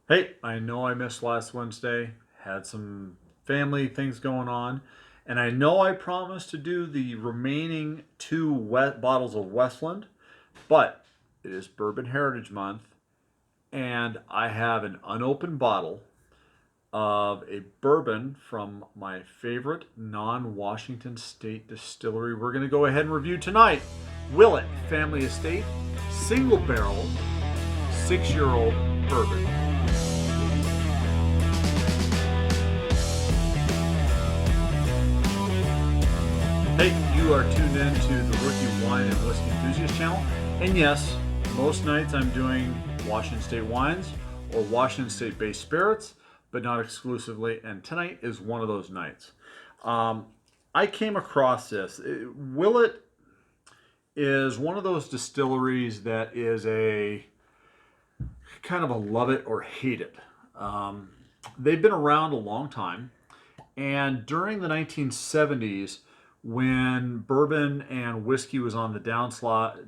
Hey, I know I missed last Wednesday, had some family things going on, and I know I promised to do the remaining two bottles of Westland, but it is Bourbon Heritage Month, and I have an unopened bottle of a bourbon from my favorite non Washington State distillery. We're going to go ahead and review tonight Willett Family Estate Single Barrel 6-year old bourbon. Hey, you are tuned in to the Rookie Wine and Whiskey Enthusiast channel. And yes, most nights I'm doing Washington State wines or Washington State based spirits, but not exclusively. And tonight is one of those nights. Um, I came across this. Willett is one of those distilleries that is a kind of a love it or hate it. Um, they've been around a long time. And during the 1970s, when bourbon and whiskey was on the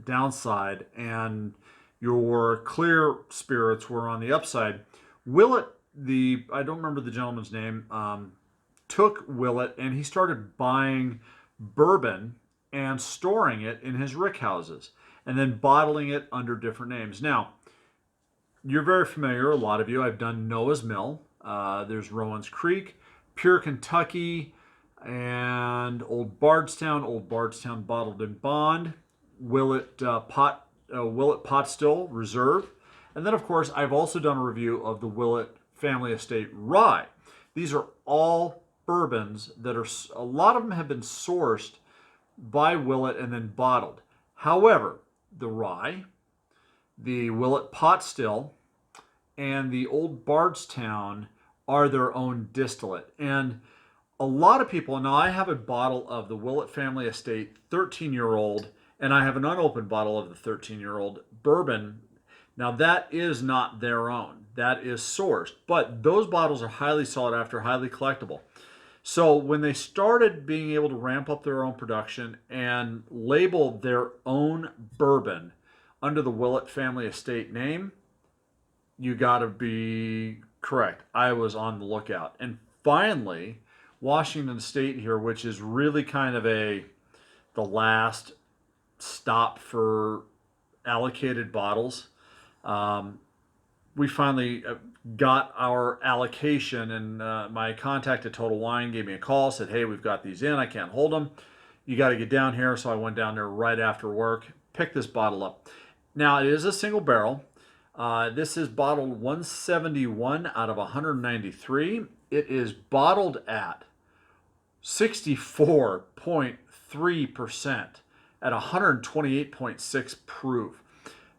downside and your clear spirits were on the upside, Willett, I don't remember the gentleman's name, took Willett and he started buying bourbon and storing it in his rick houses and then bottling it under different names. Now, you're very familiar, a lot of you. I've done Noah's Mill. There's Rowan's Creek, Pure Kentucky, and Old Bardstown. Old Bardstown Bottled in Bond, Willett Pot Still Reserve, and then of course I've also done a review of the Willett Family Estate Rye. These are all bourbons that are a lot of them have been sourced by Willett and then bottled. However, the rye, the Willett Pot Still, and the Old Bardstown are their own distillate. And a lot of people, now I have a bottle of the Willett Family Estate 13-year-old, and I have an unopened bottle of the 13-year-old bourbon. Now that is not their own. That is sourced. But those bottles are highly sought after, highly collectible. So when they started being able to ramp up their own production and label their own bourbon under the Willett Family Estate name, you got to be correct. I was on the lookout. And finally, Washington State here, which is really kind of the last stop for allocated bottles. Um, we finally got our allocation, and my contact at Total Wine gave me a call, said, "Hey, we've got these in. I can't hold them. You got to get down here." So I went down there right after work, picked this bottle up. Now it is a single barrel. This is bottled 171 out of 193. It is bottled at 64.3% at 128.6 proof.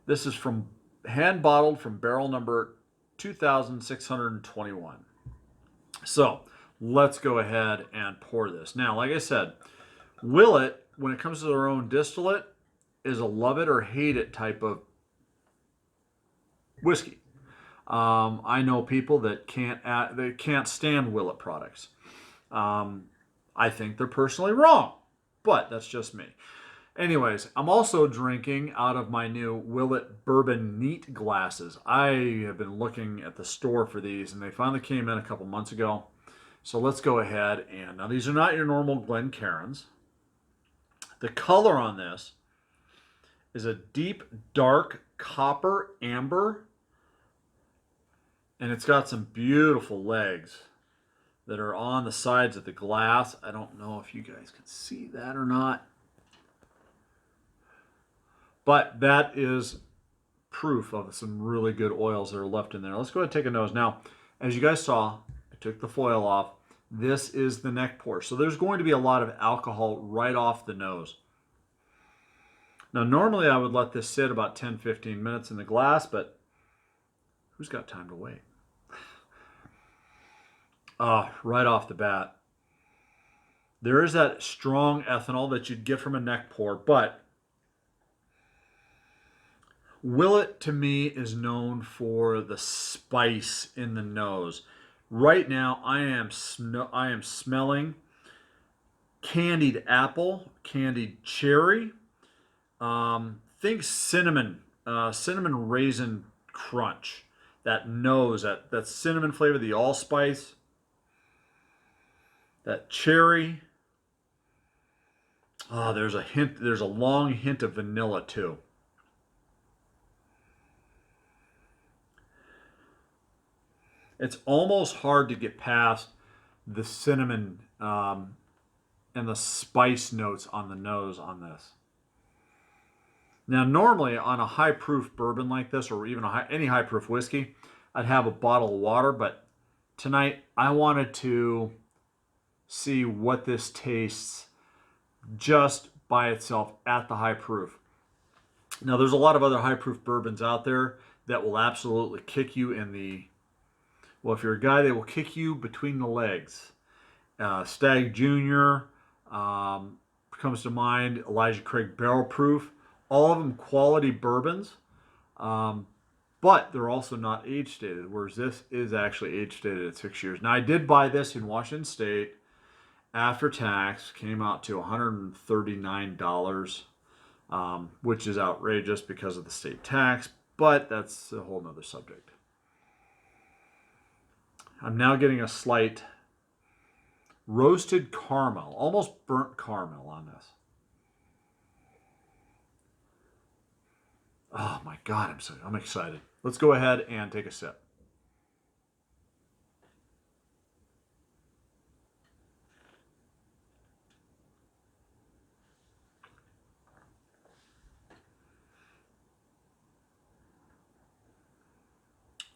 This is from hand bottled from barrel number 2621. So let's go ahead and pour this. Now, like I said, Willett, when it comes to their own distillate, is a love it or hate it type of whiskey. I know people that can't stand Willett products. I think they're personally wrong, but that's just me. Anyways, I'm also drinking out of my new Willett Bourbon Neat glasses. I have been looking at the store for these, and they finally came in a couple months ago. So let's go ahead and now these are not your normal Glencairns. The color on this is a deep dark copper amber, and it's got some beautiful legs that are on the sides of the glass. I don't know if you guys can see that or not, but that is proof of some really good oils that are left in there. Let's go ahead and take a nose. Now, as you guys saw, I took the foil off. This is the neck pour. So there's going to be a lot of alcohol right off the nose. Now, normally I would let this sit about 10-15 minutes in the glass, but who's got time to wait? Right off the bat, there is that strong ethanol that you'd get from a neck pour, but Willett to me is known for the spice in the nose. Right now, I am smelling candied apple, candied cherry. Think cinnamon raisin crunch. that nose, that cinnamon flavor, the allspice, that cherry. Oh, there's a hint. There's a long hint of vanilla too. It's almost hard to get past the cinnamon and the spice notes on the nose on this. Now, normally on a high proof bourbon like this, or even any high proof whiskey, I'd have a bottle of water. But tonight, I wanted to see what this tastes just by itself at the high proof. Now, there's a lot of other high proof bourbons out there that will absolutely kick you in the, well, if you're a guy, they will kick you between the legs. Stag Jr. Comes to mind, Elijah Craig Barrel Proof. All of them quality bourbons, but they're also not age stated, whereas this is actually age stated at 6 years. Now, I did buy this in Washington State. After tax, came out to $139, which is outrageous because of the state tax, but that's a whole nother subject. I'm now getting a slight roasted caramel, almost burnt caramel on this. Oh my God, I'm excited. Let's go ahead and take a sip.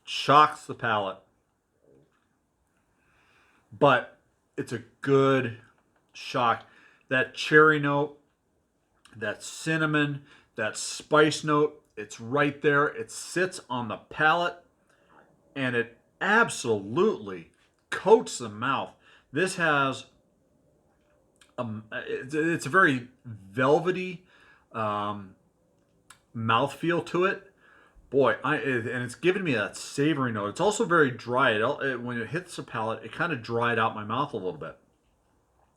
Shocks the palate, but it's a good shock. That cherry note, that cinnamon, that spice note, it's right there. It sits on the palate, and it absolutely coats the mouth. This has it's a very velvety mouthfeel to it. Boy, and it's giving me that savory note. It's also very dry. When it hits the palate, it kind of dried out my mouth a little bit,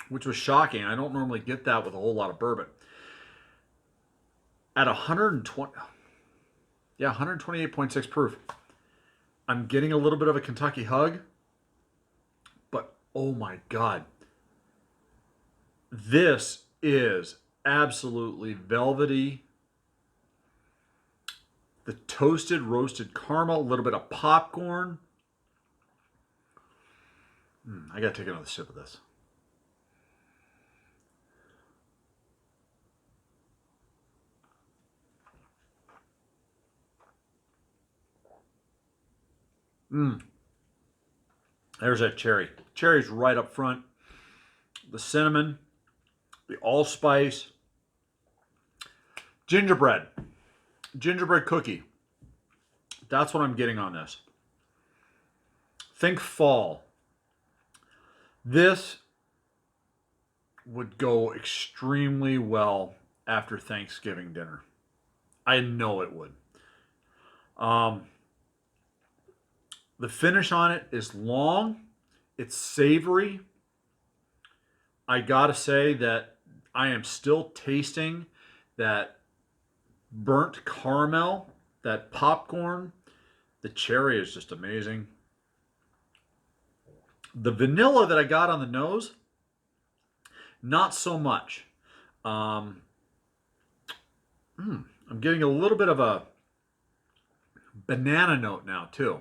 which was shocking. I don't normally get that with a whole lot of bourbon. At 128.6 proof, I'm getting a little bit of a Kentucky hug, but oh my God, this is absolutely velvety. The toasted, roasted caramel, a little bit of popcorn. I gotta take another sip of this. There's that cherry. Cherry's right up front. The cinnamon, the allspice, gingerbread cookie. That's what I'm getting on this. Think fall. This would go extremely well after Thanksgiving dinner. I know it would. The finish on it is long. It's savory. I gotta say that I am still tasting that burnt caramel, that popcorn. The cherry is just amazing. The vanilla that I got on the nose, not so much. I'm getting a little bit of a banana note now too.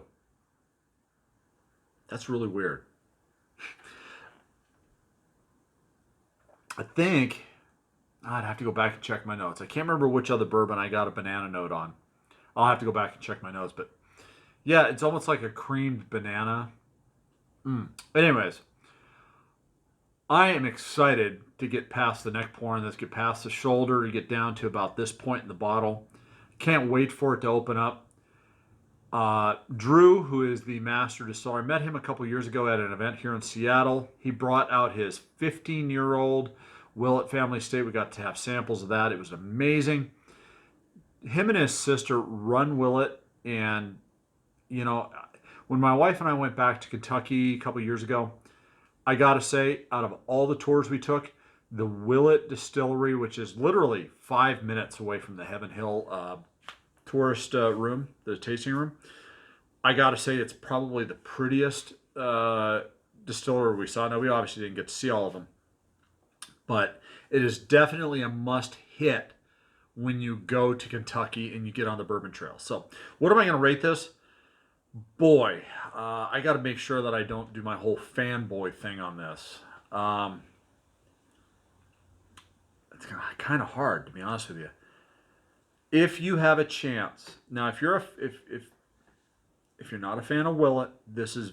That's really weird. I think I'd have to go back and check my notes. I can't remember which other bourbon I got a banana note on. I'll have to go back and check my notes. But yeah, it's almost like a creamed banana. Anyways, I am excited to get past the neck pour on this, get past the shoulder, to get down to about this point in the bottle. Can't wait for it to open up. Drew, who is the master distiller, I met him a couple years ago at an event here in Seattle. He brought out his 15-year-old Willett Family Estate. We got to have samples of that. It was amazing. Him and his sister run Willett, and you know, when my wife and I went back to Kentucky a couple years ago, I gotta say, out of all the tours we took, the Willett Distillery, which is literally 5 minutes away from the Heaven Hill tourist room, the tasting room, I got to say, it's probably the prettiest distillery we saw. Now, we obviously didn't get to see all of them, but it is definitely a must hit when you go to Kentucky and you get on the Bourbon Trail. So, what am I going to rate this? Boy, I got to make sure that I don't do my whole fanboy thing on this. It's kind of hard, to be honest with you. If you have a chance, now if you're if you're not a fan of Willett, this is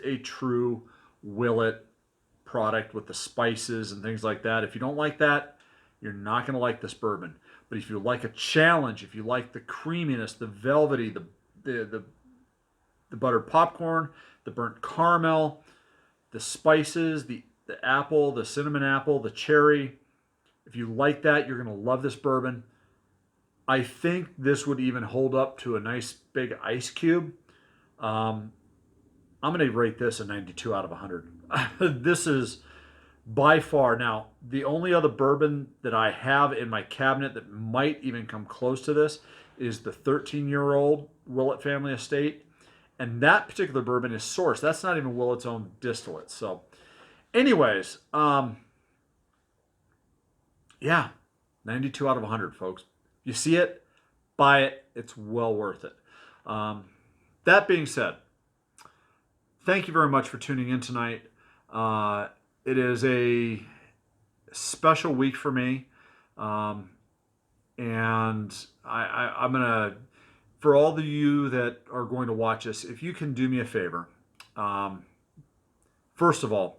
a true Willett product with the spices and things like that. If you don't like that, you're not going to like this bourbon. But if you like a challenge, if you like the creaminess, the velvety, the buttered popcorn, the burnt caramel, the spices, the apple, the cinnamon apple, the cherry, if you like that, you're going to love this bourbon. I think this would even hold up to a nice big ice cube. I'm going to rate this a 92 out of 100. This is by far, now, the only other bourbon that I have in my cabinet that might even come close to this is the 13-year-old Willett Family Estate. And that particular bourbon is sourced. That's not even Willett's own distillate. So, anyways, yeah, 92 out of 100, folks. You see it, buy it. It's well worth it. That being said, thank you very much for tuning in tonight. It is a special week for me. And I'm going to, for all of you that are going to watch this, if you can do me a favor, first of all,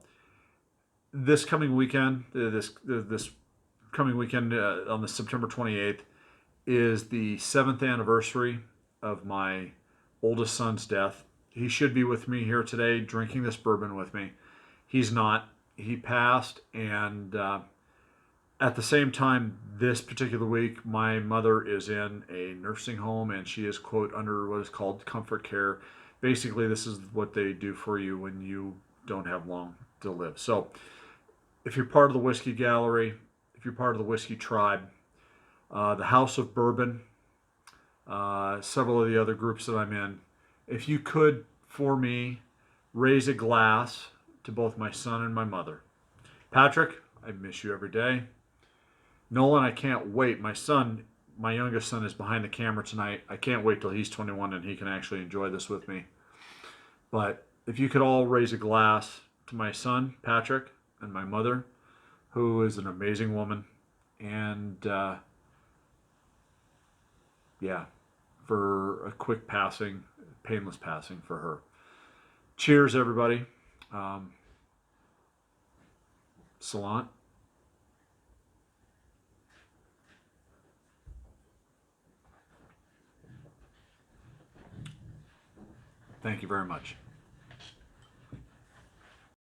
this coming weekend, this coming weekend on the September 28th, is the 7th anniversary of my oldest son's death. He should be with me here today drinking this bourbon with me. He's not. He passed, and at the same time, this particular week, my mother is in a nursing home, and she is, quote, under what is called comfort care. Basically, this is what they do for you when you don't have long to live. So if you're part of the Whiskey Gallery, if you're part of the Whiskey Tribe, the House of Bourbon, several of the other groups that I'm in, if you could, for me, raise a glass to both my son and my mother. Patrick, I miss you every day. Nolan, I can't wait. My youngest son, is behind the camera tonight. I can't wait till he's 21 and he can actually enjoy this with me. But if you could all raise a glass to my son, Patrick, and my mother, who is an amazing woman, and for a quick passing, painless passing for her. Cheers, everybody. Salant. Thank you very much.